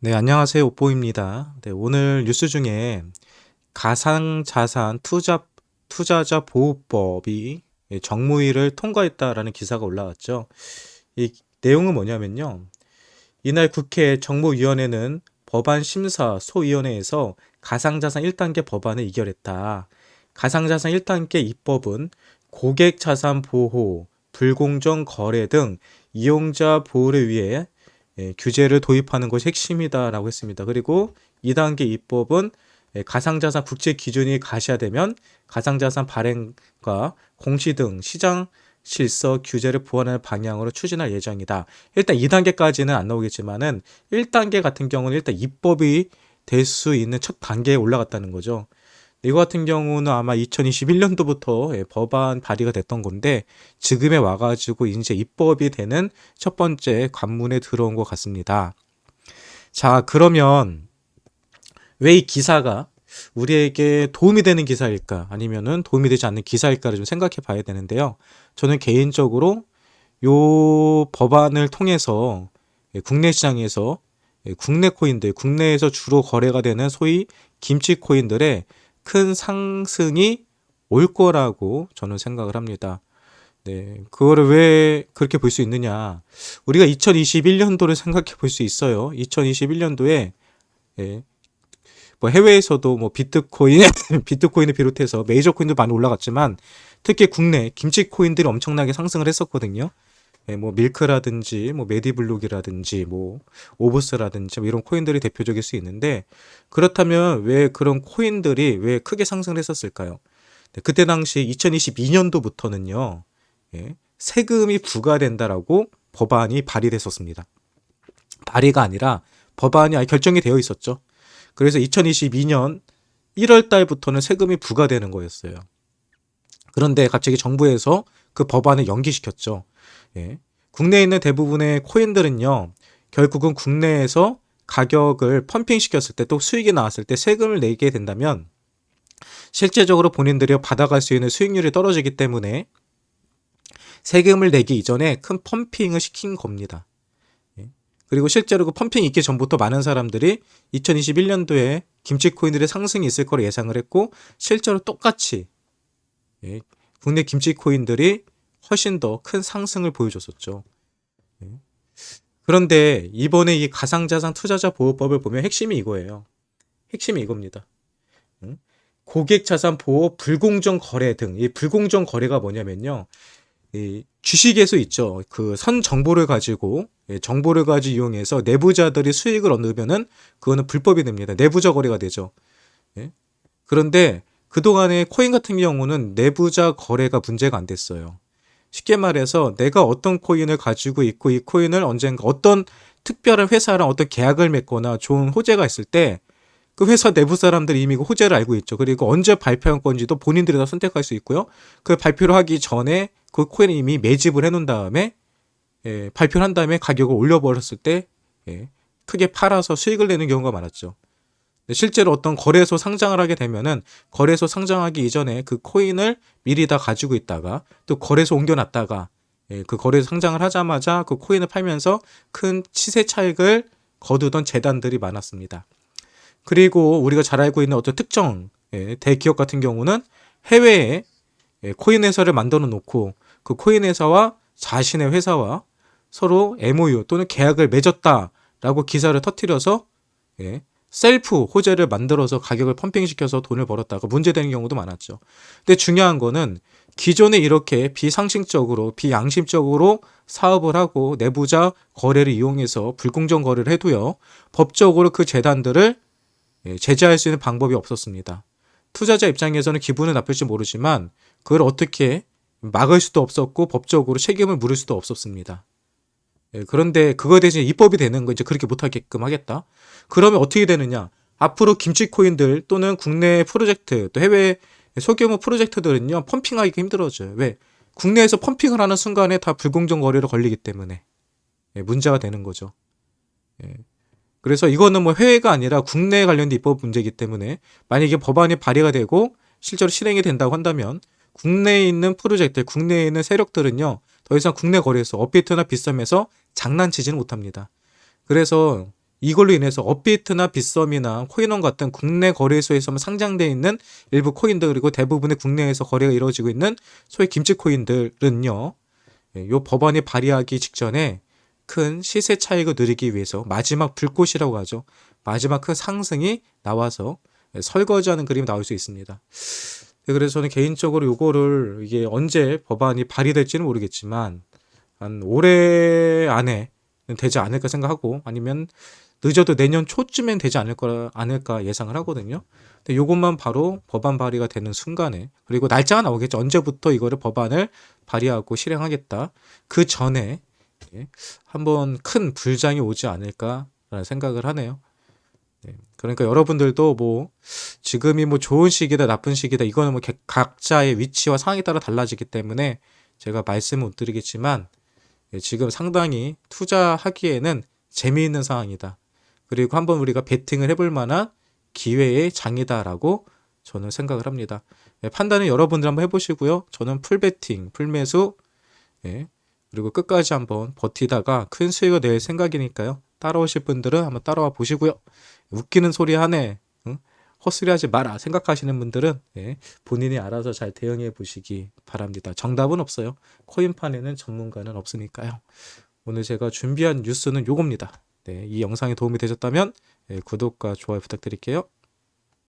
네, 안녕하세요. 옥보입니다. 네, 오늘 뉴스 중에 가상자산 투자자 보호법이 정무위를 통과했다라는 기사가 올라왔죠. 이 내용은 뭐냐면요. 이날 국회 정무위원회는 법안심사 소위원회에서 가상자산 1단계 법안을 의결했다. 가상자산 1단계 입법은 고객자산 보호, 불공정 거래 등 이용자 보호를 위해 규제를 도입하는 것이 핵심이다라고 했습니다. 그리고 2단계 입법은 가상자산 국제 기준이 가시화되면 가상자산 발행과 공시 등 시장 실서 규제를 보완하는 방향으로 추진할 예정이다. 일단 2단계까지는 안 나오겠지만은 1단계 같은 경우는 일단 입법이 될 수 있는 첫 단계에 올라갔다는 거죠. 이거 같은 경우는 아마 2021년도부터 법안 발의가 됐던 건데 지금에 와가지고 이제 입법이 되는 첫 번째 관문에 들어온 것 같습니다. 자, 그러면 왜 이 기사가 우리에게 도움이 되는 기사일까? 아니면은 도움이 되지 않는 기사일까를 좀 생각해 봐야 되는데요. 저는 개인적으로 요 법안을 통해서 국내 시장에서 국내 코인들, 국내에서 주로 거래가 되는 소위 김치 코인들의 큰 상승이 올 거라고 저는 생각을 합니다. 네, 그거를 왜 그렇게 볼 수 있느냐? 우리가 2021년도를 생각해 볼 수 있어요. 2021년도에 뭐 해외에서도 뭐 비트코인, 비트코인을 비롯해서 메이저 코인도 많이 올라갔지만 특히 국내 김치 코인들이 엄청나게 상승을 했었거든요. 뭐 밀크라든지 뭐 메디블록이라든지 뭐 오브스라든지 뭐 이런 코인들이 대표적일 수 있는데 그렇다면 왜 그런 코인들이 왜 크게 상승을 했었을까요? 네, 그때 당시 2022년도부터는요. 세금이 부과된다라고 법안이 발의됐었습니다. 발의가 아니라 법안이 아예 결정이 되어 있었죠. 그래서 2022년 1월 달부터는 세금이 부과되는 거였어요. 그런데 갑자기 정부에서 그 법안을 연기시켰죠. 국내에 있는 대부분의 코인들은요, 결국은 국내에서 가격을 펌핑시켰을 때 또 수익이 나왔을 때 세금을 내게 된다면 실제적으로 본인들이 받아갈 수 있는 수익률이 떨어지기 때문에 세금을 내기 이전에 큰 펌핑을 시킨 겁니다. 그리고 실제로 그 펌핑이 있기 전부터 많은 사람들이 2021년도에 김치코인들의 상승이 있을 거로 예상을 했고 실제로 똑같이 국내 김치코인들이 훨씬 더 큰 상승을 보여줬었죠. 그런데 이번에 이 가상자산 투자자 보호법을 보면 핵심이 이거예요. 핵심이 이겁니다. 고객자산 보호, 불공정 거래 등 이 불공정 거래가 뭐냐면요. 이 주식에서 있죠. 그 선 정보를 가지고 정보를 가지고 이용해서 내부자들이 수익을 얻으면은 그거는 불법이 됩니다. 내부자 거래가 되죠. 그런데 그동안의 코인 같은 경우는 내부자 거래가 문제가 안 됐어요. 쉽게 말해서 내가 어떤 코인을 가지고 있고 이 코인을 언젠가 어떤 특별한 회사랑 어떤 계약을 맺거나 좋은 호재가 있을 때 그 회사 내부 사람들이 이미 그 호재를 알고 있죠. 그리고 언제 발표할 건지도 본인들이 다 선택할 수 있고요. 그 발표를 하기 전에 그 코인을 이미 매집을 해놓은 다음에 발표를 한 다음에 가격을 올려버렸을 때 크게 팔아서 수익을 내는 경우가 많았죠. 실제로 어떤 거래소 상장을 하게 되면은 거래소 상장하기 이전에 그 코인을 미리 다 가지고 있다가 또 거래소 옮겨놨다가 그 거래소 상장을 하자마자 그 코인을 팔면서 큰 시세 차익을 거두던 재단들이 많았습니다. 그리고 우리가 잘 알고 있는 어떤 특정 대기업 같은 경우는 해외에 코인 회사를 만들어 놓고 그 코인 회사와 자신의 회사와 서로 MOU 또는 계약을 맺었다라고 기사를 터뜨려서 셀프 호재를 만들어서 가격을 펌핑시켜서 돈을 벌었다가 문제되는 경우도 많았죠. 근데 중요한 거는 기존에 이렇게 비상식적으로 비양심적으로 사업을 하고 내부자 거래를 이용해서 불공정 거래를 해도요. 법적으로 그 재단들을 제재할 수 있는 방법이 없었습니다. 투자자 입장에서는 기분은 나쁠지 모르지만 그걸 어떻게 막을 수도 없었고 법적으로 책임을 물을 수도 없었습니다. 그런데 그거에 대해서 입법이 되는 거 이제 그렇게 못하게끔 하겠다. 그러면 어떻게 되느냐? 앞으로 김치코인들 또는 국내 프로젝트 또 해외 소규모 프로젝트들은요 펌핑하기가 힘들어져요. 왜? 국내에서 펌핑을 하는 순간에 다 불공정 거래로 걸리기 때문에 문제가 되는 거죠. 그래서 이거는 뭐 해외가 아니라 국내에 관련된 입법 문제이기 때문에 만약에 법안이 발의가 되고 실제로 실행이 된다고 한다면 국내에 있는 프로젝트, 국내에 있는 세력들은요 더 이상 국내 거래소, 업비트나 비썸에서 장난치지는 못합니다. 그래서 이걸로 인해서 업비트나 빗썸이나 코인원 같은 국내 거래소에서만 상장되어 있는 일부 코인들, 그리고 대부분의 국내에서 거래가 이루어지고 있는 소위 김치 코인들은요, 이 법안이 발의하기 직전에 큰 시세 차익을 누리기 위해서 마지막 불꽃이라고 하죠. 마지막 큰 상승이 나와서 설거지하는 그림이 나올 수 있습니다. 그래서 저는 개인적으로 이거를 이게 언제 법안이 발의될지는 모르겠지만 한 올해 안에 되지 않을까 생각하고, 아니면 늦어도 내년 초쯤엔 되지 않을까 예상을 하거든요. 근데 요것만 바로 법안 발의가 되는 순간에, 그리고 날짜가 나오겠죠. 언제부터 이거를 법안을 발의하고 실행하겠다. 그 전에 한번 큰 불장이 오지 않을까라는 생각을 하네요. 그러니까 여러분들도 뭐 지금이 뭐 좋은 시기다 나쁜 시기다 이거는 뭐 각자의 위치와 상황에 따라 달라지기 때문에 제가 말씀을 못 드리겠지만, 지금 상당히 투자하기에는 재미있는 상황이다. 그리고 한번 우리가 베팅을 해볼 만한 기회의 장이다라고 저는 생각을 합니다. 판단은 여러분들 한번 해보시고요. 저는 풀베팅, 풀매수, 그리고 끝까지 한번 버티다가 큰 수익을 낼 생각이니까요. 따라오실 분들은 한번 따라와 보시고요. 웃기는 소리 하네, 응? 헛소리 하지 마라 생각하시는 분들은 본인이 알아서 잘 대응해 보시기 바랍니다. 정답은 없어요. 코인판에는 전문가는 없으니까요. 오늘 제가 준비한 뉴스는 요겁니다. 이 영상이 도움이 되셨다면 구독과 좋아요 부탁드릴게요.